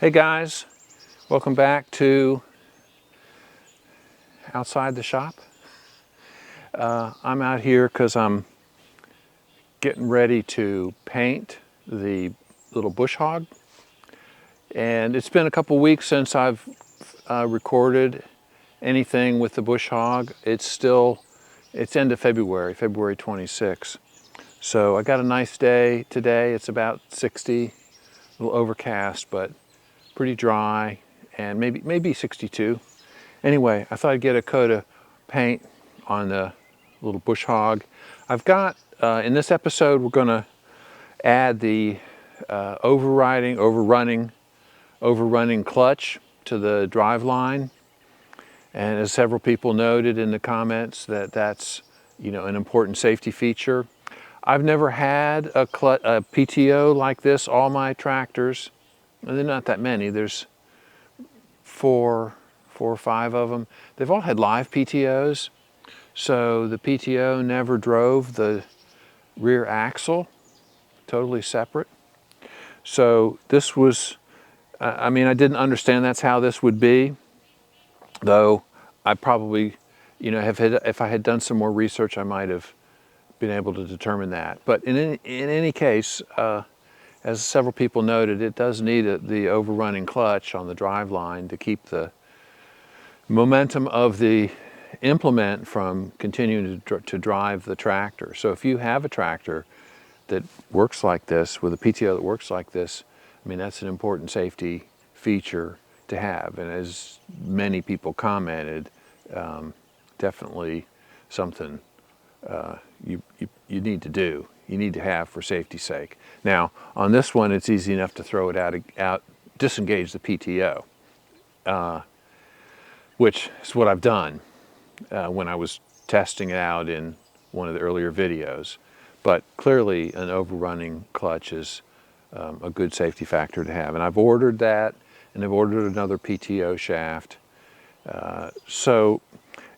Hey guys, welcome back to Outside the Shop. I'm out here because I'm getting ready to paint the little bush hog. And it's been a couple weeks since I've recorded anything with the bush hog. It's end of February, February 26th. So I got a nice day today. It's about 60, a little overcast, but pretty dry, and maybe 62. Anyway, I thought I'd get a coat of paint on the little bush hog. I've got, in this episode, we're going to add the overrunning clutch to the drive line. And as several people noted in the comments, that's an important safety feature. I've never had a PTO like this. All my tractors, and they're not that many. There's four or five of them. They've all had live PTOs, so the PTO never drove the rear axle, totally separate. So this was, I didn't understand that's how this would be, though I probably, if I had done some more research, I might have been able to determine that. But in any case, as several people noted, it does need the overrunning clutch on the drive line to keep the momentum of the implement from continuing to drive the tractor. So if you have a tractor that works like this, with a PTO that works like this, that's an important safety feature to have. And as many people commented, definitely something you need to do. You need to have for safety's sake. Now, on this one, it's easy enough to throw it out, disengage the PTO, which is what I've done when I was testing it out in one of the earlier videos. But clearly, an overrunning clutch is a good safety factor to have. And I've ordered that, and I've ordered another PTO shaft. So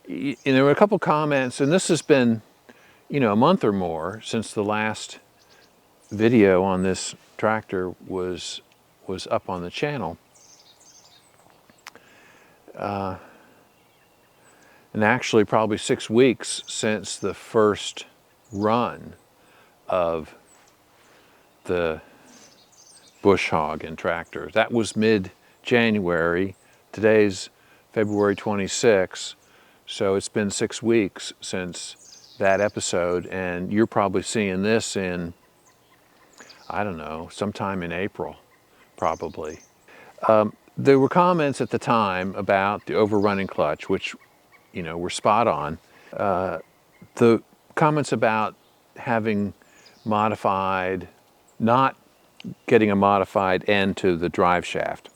there were a couple comments, and this has been a month or more since the last video on this tractor was up on the channel. And actually probably 6 weeks since the first run of the bush hog and tractor. That was mid-January. Today's February 26th, so it's been 6 weeks since that episode, and you're probably seeing this in, I don't know, sometime in April, probably. There were comments at the time about the overrunning clutch, which, were spot on. The comments about having modified, not getting a modified end to the drive shaft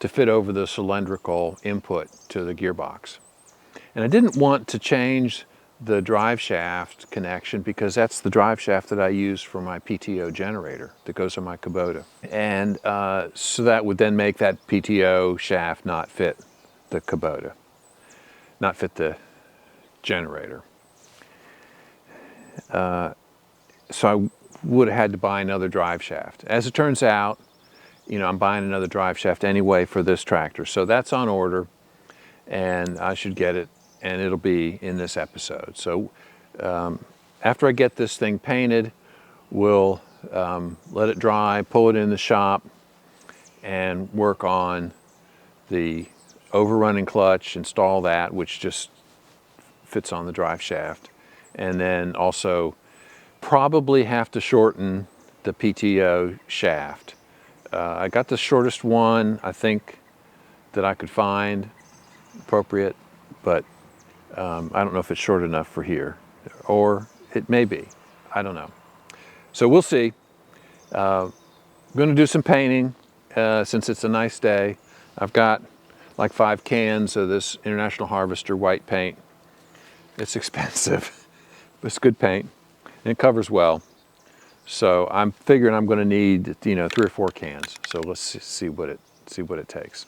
to fit over the cylindrical input to the gearbox. And I didn't want to change the drive shaft connection because that's the drive shaft that I use for my PTO generator that goes on my Kubota. And so that would then make that PTO shaft not fit the Kubota, not fit the generator. So I would have had to buy another drive shaft. As it turns out, I'm buying another drive shaft anyway for this tractor. So that's on order, and I should get it, and it'll be in this episode. So after I get this thing painted, we'll let it dry, pull it in the shop, and work on the overrunning clutch, install that, which just fits on the drive shaft. And then also probably have to shorten the PTO shaft. I got the shortest one, I think, that I could find appropriate, but I don't know if it's short enough for here, or it may be. I don't know. So we'll see. I'm going to do some painting since it's a nice day. I've got like 5 cans of this International Harvester white paint. It's expensive, but it's good paint, and it covers well. So I'm figuring I'm going to need 3 or 4 cans. So let's see what it takes.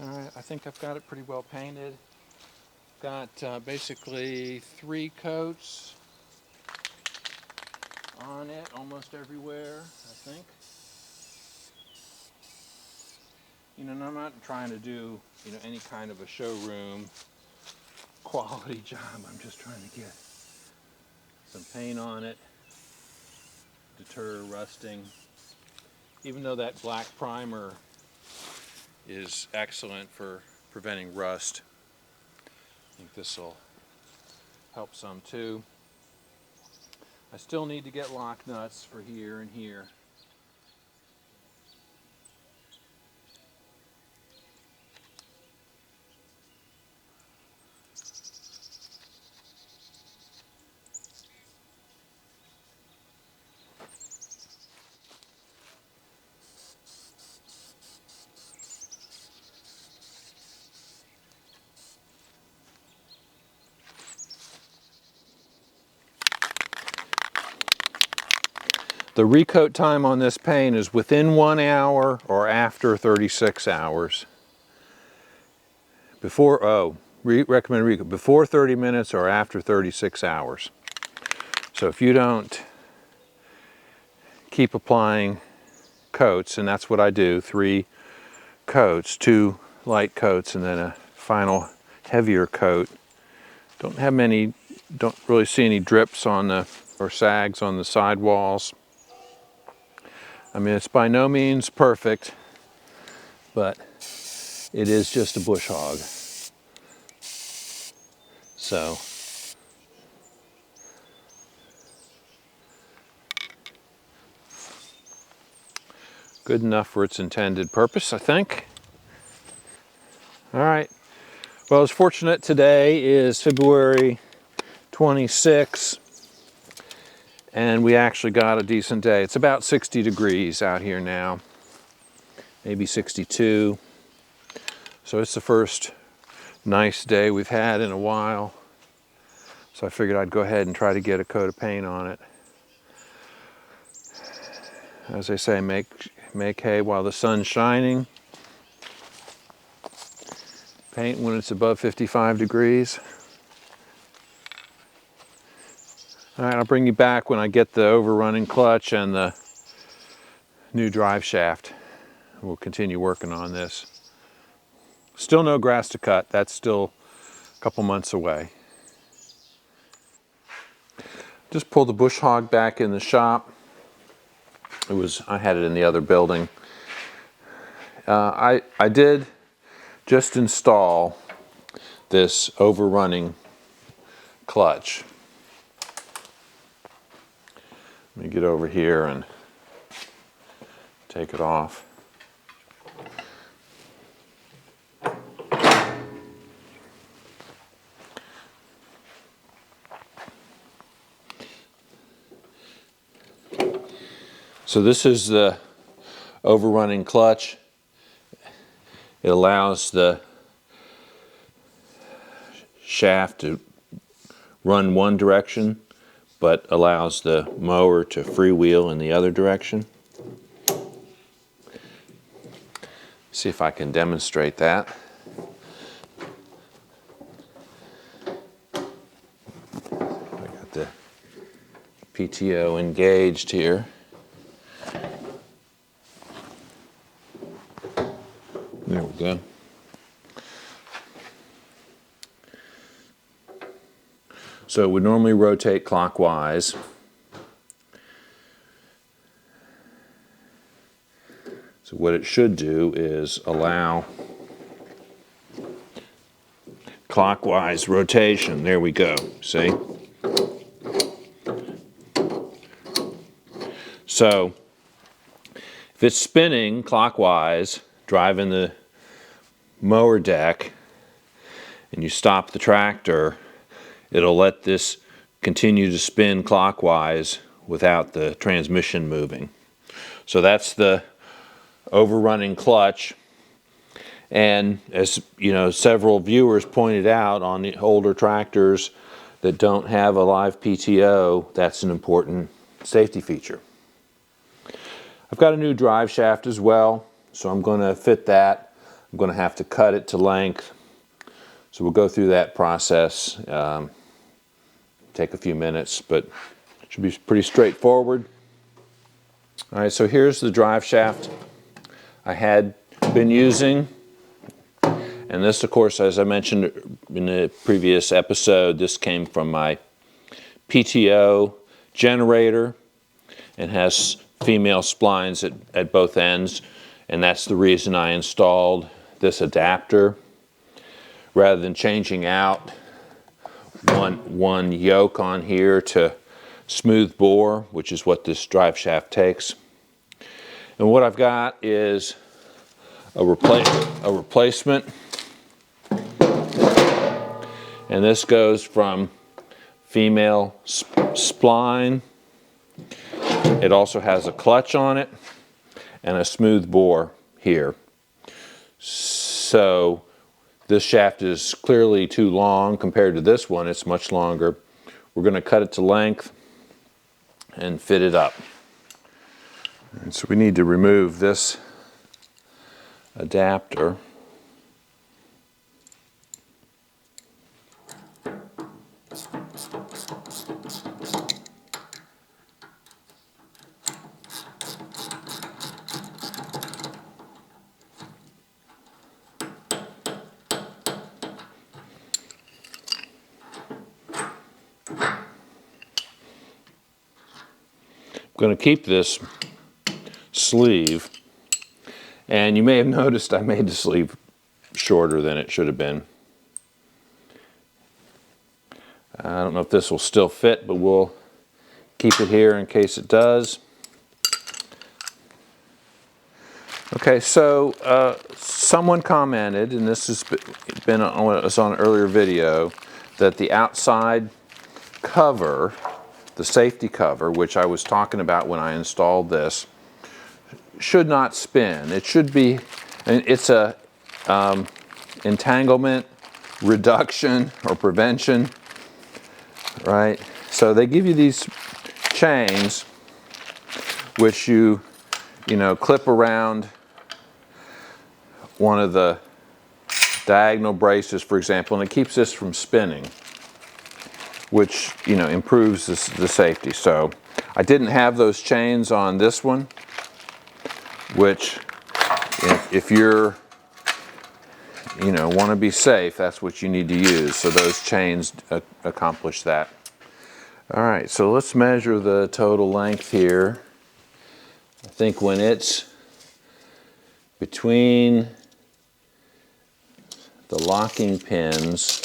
Alright, I think I've got it pretty well painted. Got basically 3 coats on it almost everywhere, I think. You know, and I'm not trying to do, you know, any kind of a showroom quality job. I'm just trying to get some paint on it, deter rusting. Even though that black primer is excellent for preventing rust, I think this will help some too. I still need to get lock nuts for here and here. The recoat time on this paint is within 1 hour or after 36 hours. Recommend recoat before 30 minutes or after 36 hours. So if you don't keep applying coats, and that's what I do, 3 coats, 2 light coats and then a final heavier coat. Don't really see any drips on the, or sags on the sidewalls. I mean, it's by no means perfect, but it is just a bush hog. So, good enough for its intended purpose, I think. All right. Well, I was fortunate today is February 26th, and we actually got a decent day. It's about 60 degrees out here now, maybe 62. So it's the first nice day we've had in a while. So I figured I'd go ahead and try to get a coat of paint on it. As they say, make hay while the sun's shining. Paint when it's above 55 degrees. All right, I'll bring you back when I get the overrunning clutch and the new drive shaft. We'll continue working on this. Still no grass to cut. That's still a couple months away. Just pulled the bush hog back in the shop. I had it in the other building. I did just install this overrunning clutch. Let me get over here and take it off. So this is the overrunning clutch. It allows the shaft to run one direction, but allows the mower to freewheel in the other direction. See if I can demonstrate that. I got the PTO engaged here. There we go. So it would normally rotate clockwise. So what it should do is allow clockwise rotation. There we go, see? So if it's spinning clockwise, driving the mower deck, and you stop the tractor, it'll let this continue to spin clockwise without the transmission moving. So that's the overrunning clutch. And as you know, several viewers pointed out, on the older tractors that don't have a live PTO, that's an important safety feature. I've got a new drive shaft as well, so I'm going to fit that. I'm going to have to cut it to length. So we'll go through that process. Take a few minutes, but it should be pretty straightforward. All right, so here's the drive shaft I had been using. And this, of course, as I mentioned in the previous episode, this came from my PTO generator and has female splines at both ends. And that's the reason I installed this adapter. Rather than changing out one yoke on here to smooth bore, which is what this drive shaft takes. And what I've got is a replacement. And this goes from female spline. It also has a clutch on it and a smooth bore here. So this shaft is clearly too long compared to this one. It's much longer. We're going to cut it to length and fit it up. And so we need to remove this adapter. I'm going to keep this sleeve, and you may have noticed I made the sleeve shorter than it should have been. I don't know if this will still fit, but we'll keep it here in case it does. Okay, so someone commented, and this has been on an earlier video, that the outside cover, the safety cover, which I was talking about when I installed this, should not spin. It should be, and it's a entanglement reduction or prevention, right? So they give you these chains which you clip around one of the diagonal braces, for example, and it keeps this from spinning, which improves the safety. So I didn't have those chains on this one, which if you're want to be safe, that's what you need to use. So those chains accomplish that. All right, so let's measure the total length here. I think when it's between the locking pins,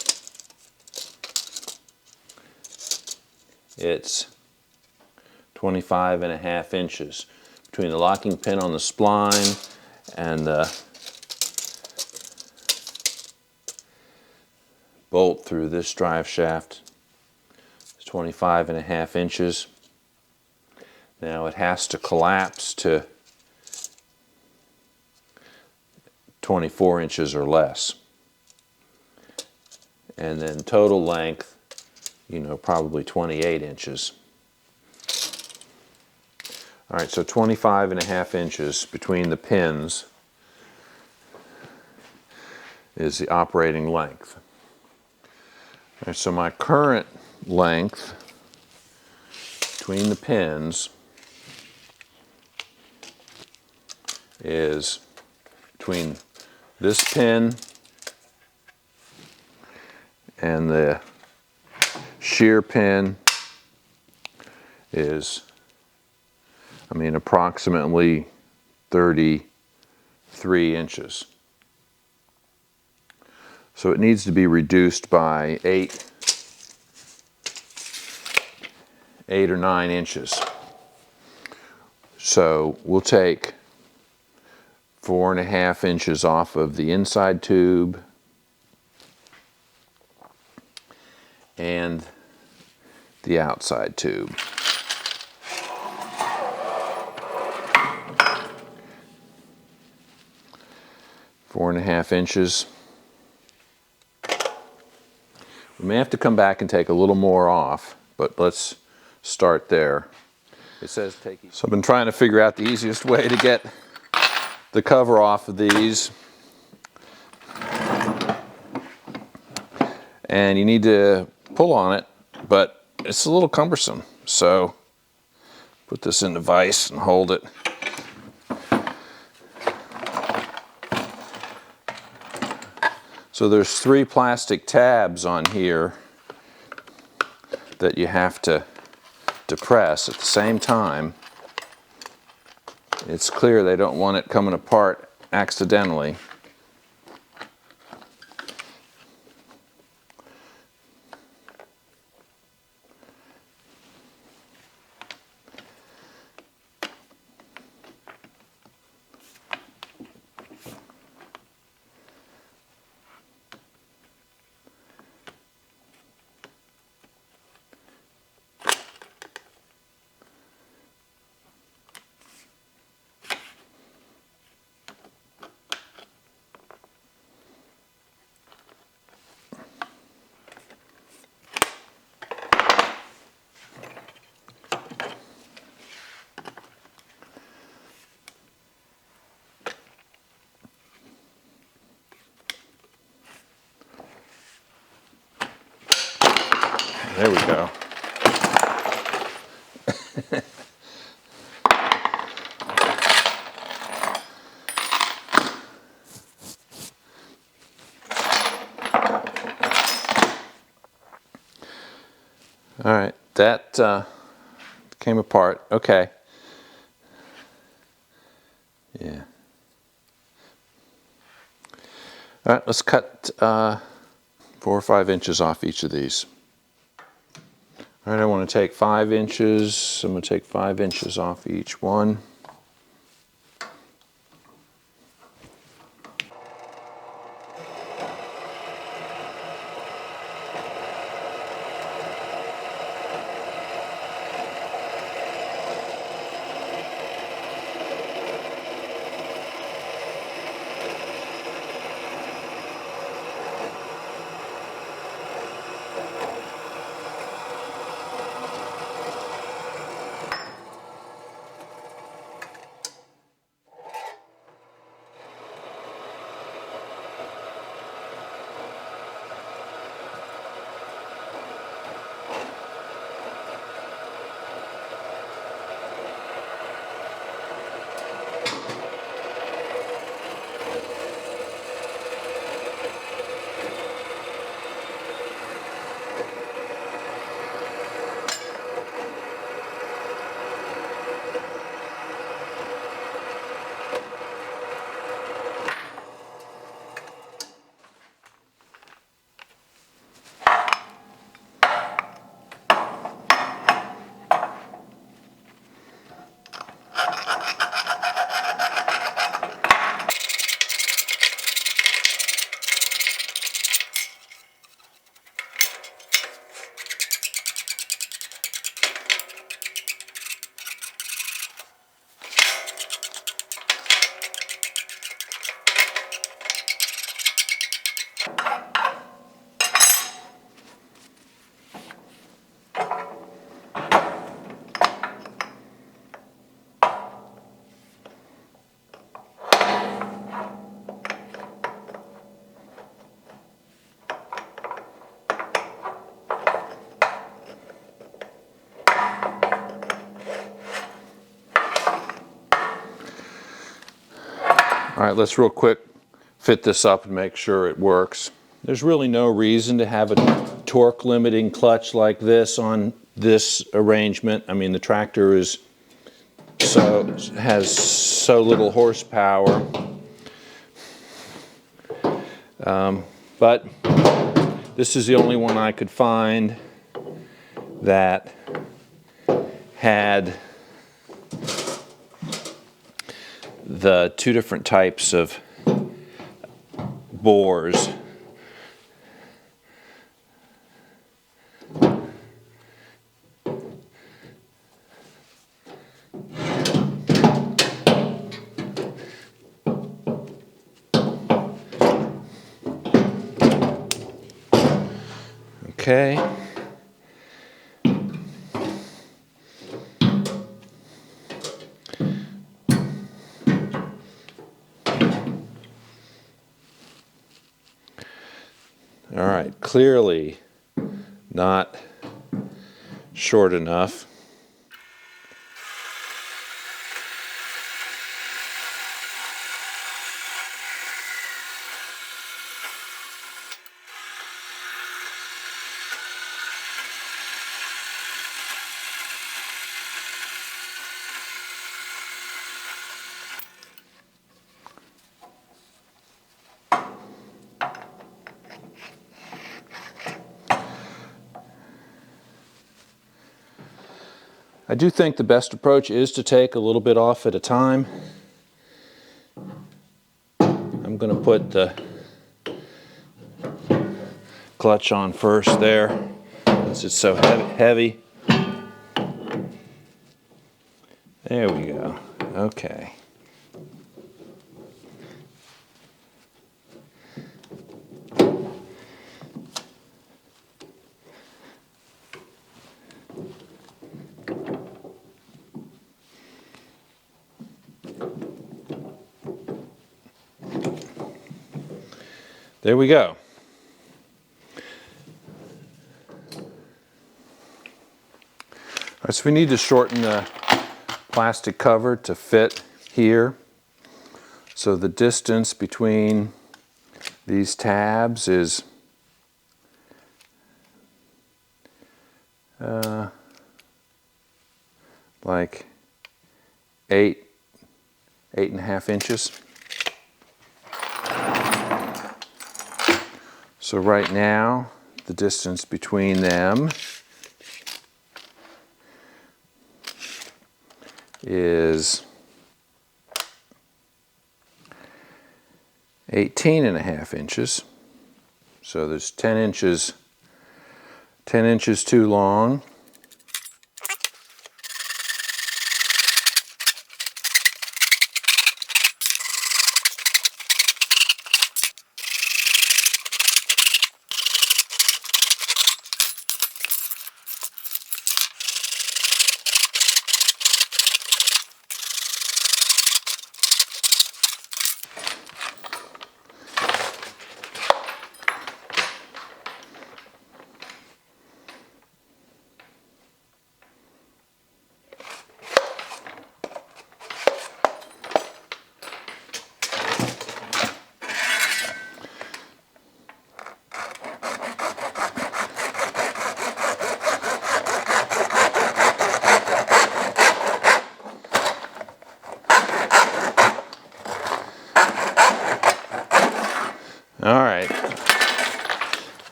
it's 25.5 inches. Between the locking pin on the spline and the bolt through this drive shaft, it's 25.5 inches. Now it has to collapse to 24 inches or less. And then total length, probably 28 inches. All right, so 25.5 inches between the pins is the operating length. All right, so my current length between the pins is between this pin and the shear pin is, approximately 33 inches. So it needs to be reduced by 8 or 9 inches. So we'll take 4.5 inches off of the inside tube and the outside tube. Four and a half inches. We may have to come back and take a little more off, but let's start there. It says take. So I've been trying to figure out the easiest way to get the cover off of these. and you need to pull on it, but it's a little cumbersome. So put this in the vise and hold it. So there's 3 plastic tabs on here that you have to press at the same time. It's clear they don't want it coming apart accidentally. There we go. All right, that came apart. Okay. Yeah. All right, let's cut 4 or 5 inches off each of these. All right, I want to take 5 inches. I'm going to take 5 inches off each one. All right, let's real quick fit this up and make sure it works. There's really no reason to have a torque limiting clutch like this on this arrangement. I mean, the tractor has so little horsepower. But this is the only one I could find that had the 2 different types of bores. Okay. clearly not short enough. I do think the best approach is to take a little bit off at a time. I'm going to put the clutch on first there, since it's so heavy. There we go. Okay. There we go. All right, so we need to shorten the plastic cover to fit here. So the distance between these tabs is like 8.5 inches. So right now, the distance between them is 18.5 inches. So there's 10 inches too long. All right,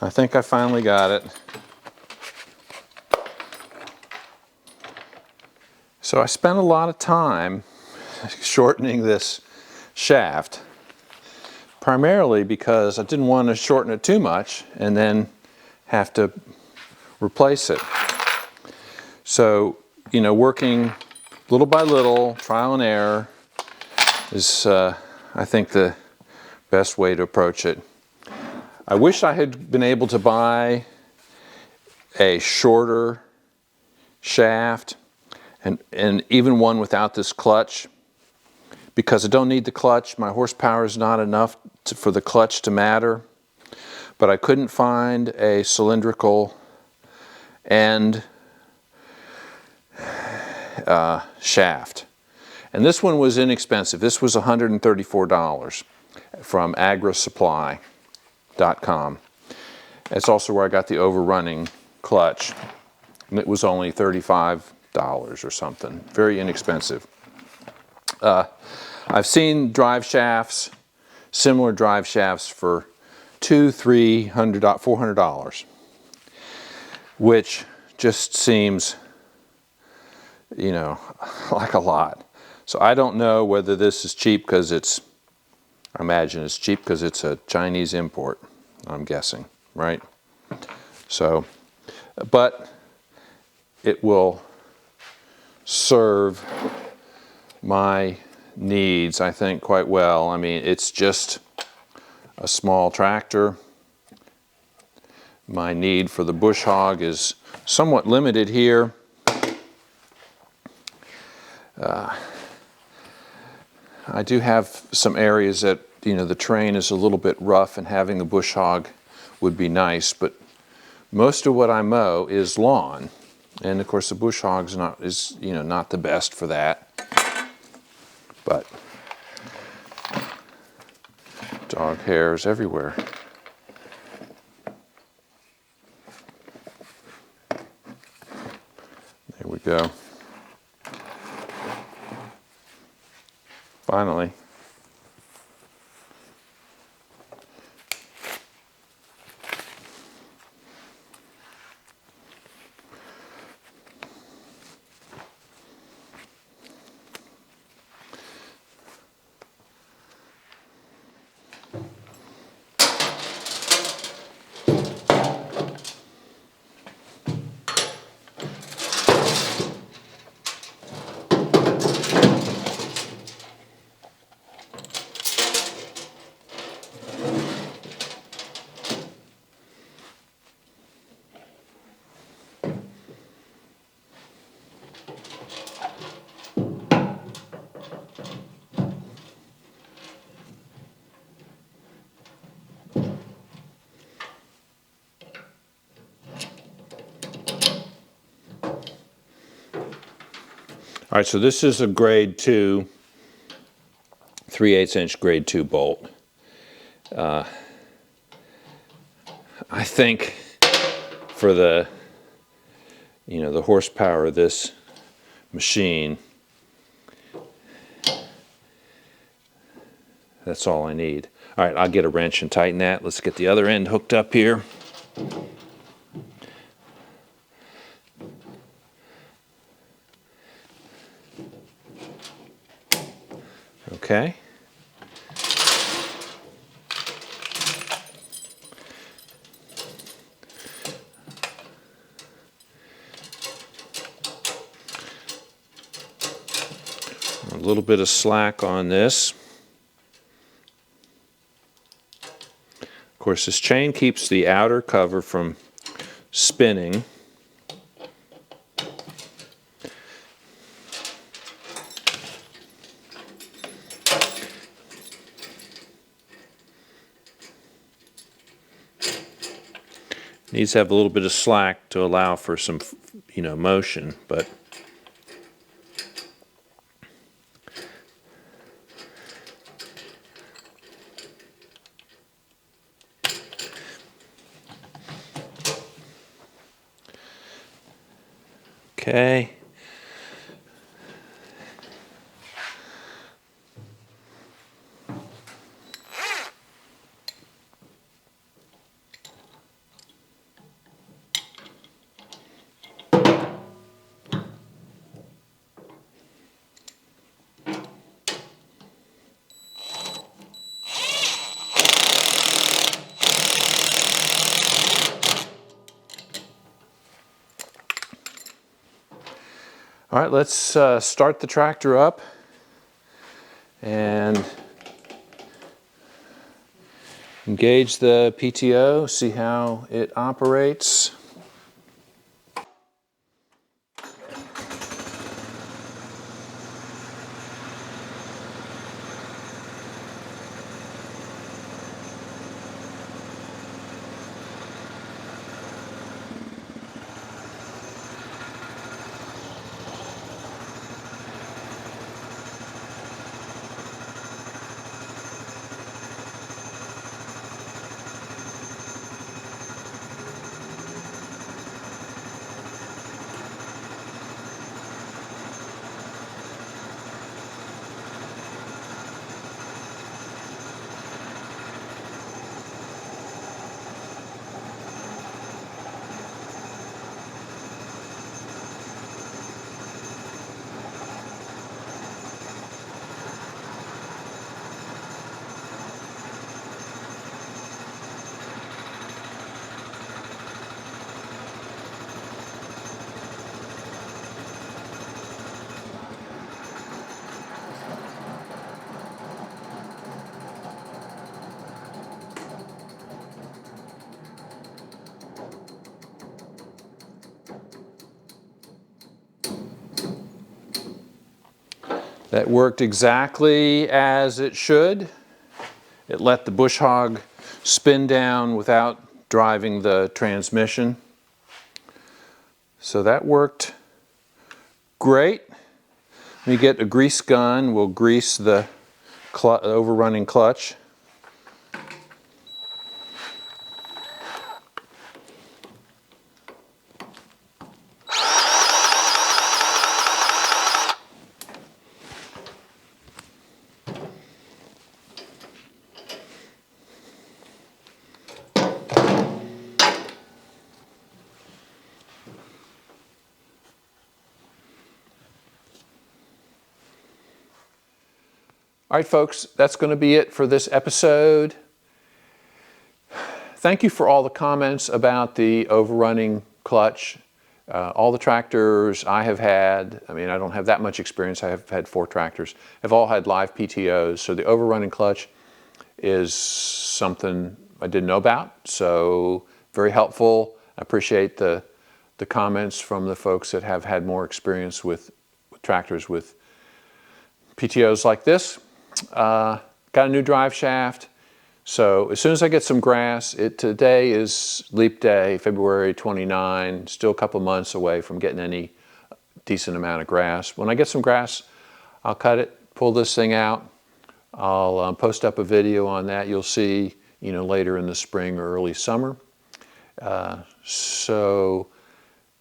I think I finally got it. So I spent a lot of time shortening this shaft, primarily because I didn't want to shorten it too much and then have to replace it. So, you know, working little by little, trial and error, is I think the best way to approach it. I wish I had been able to buy a shorter shaft and even one without this clutch, because I don't need the clutch. My horsepower is not enough for the clutch to matter. But I couldn't find a cylindrical end shaft. And this one was inexpensive. This was $134 from agrisupply.com. It's also where I got the Overrunning clutch. And it was only $35 or something. Very inexpensive. I've seen drive shafts, similar drive shafts for $200, $300, $400, which just seems, you know, like a lot. So I don't know whether this is cheap because I imagine it's cheap because it's a Chinese import, I'm guessing, right? So, but it will serve my needs, I think, quite well. I mean, it's just a small tractor. My need for the bush hog is somewhat limited here. I do have some areas that, you know, the terrain is a little bit rough, and having the bush hog would be nice, but most of what I mow is lawn. And of course the bush hog's not the best for that. But dog hairs everywhere. There we go. Finally. All right, so this is a grade 2, 3/8 inch grade 2 bolt. I think for the horsepower of this machine, that's all I need. All right, I'll get a wrench and tighten that. Let's get the other end hooked up here. Okay. A little bit of slack on this. Of course, this chain keeps the outer cover from spinning. Needs to have a little bit of slack to allow for some, motion, but okay. All right, let's start the tractor up and engage the PTO, see how it operates. That worked exactly as it should. It let the bush hog spin down without driving the transmission. So that worked great. Let me get a grease gun. We'll grease the overrunning clutch. All right, folks, that's going to be it for this episode. Thank you for all the comments about the overrunning clutch. All the tractors I have had, I mean, I don't have that much experience. I have had 4 tractors, have all had live PTOs. So the overrunning clutch is something I didn't know about. So very helpful. I appreciate the comments from the folks that have had more experience with tractors with PTOs like this. Got a new drive shaft. So as soon as I get some grass, today is leap day, February 29, still a couple months away from getting any decent amount of grass. When I get some grass, I'll cut it, pull this thing out. I'll post up a video on that. You'll see, later in the spring or early summer. So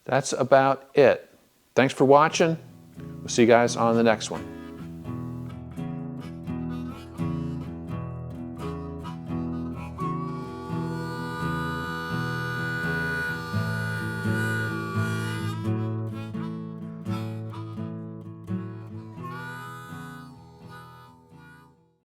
that's about it. Thanks for watching. We'll see you guys on the next one.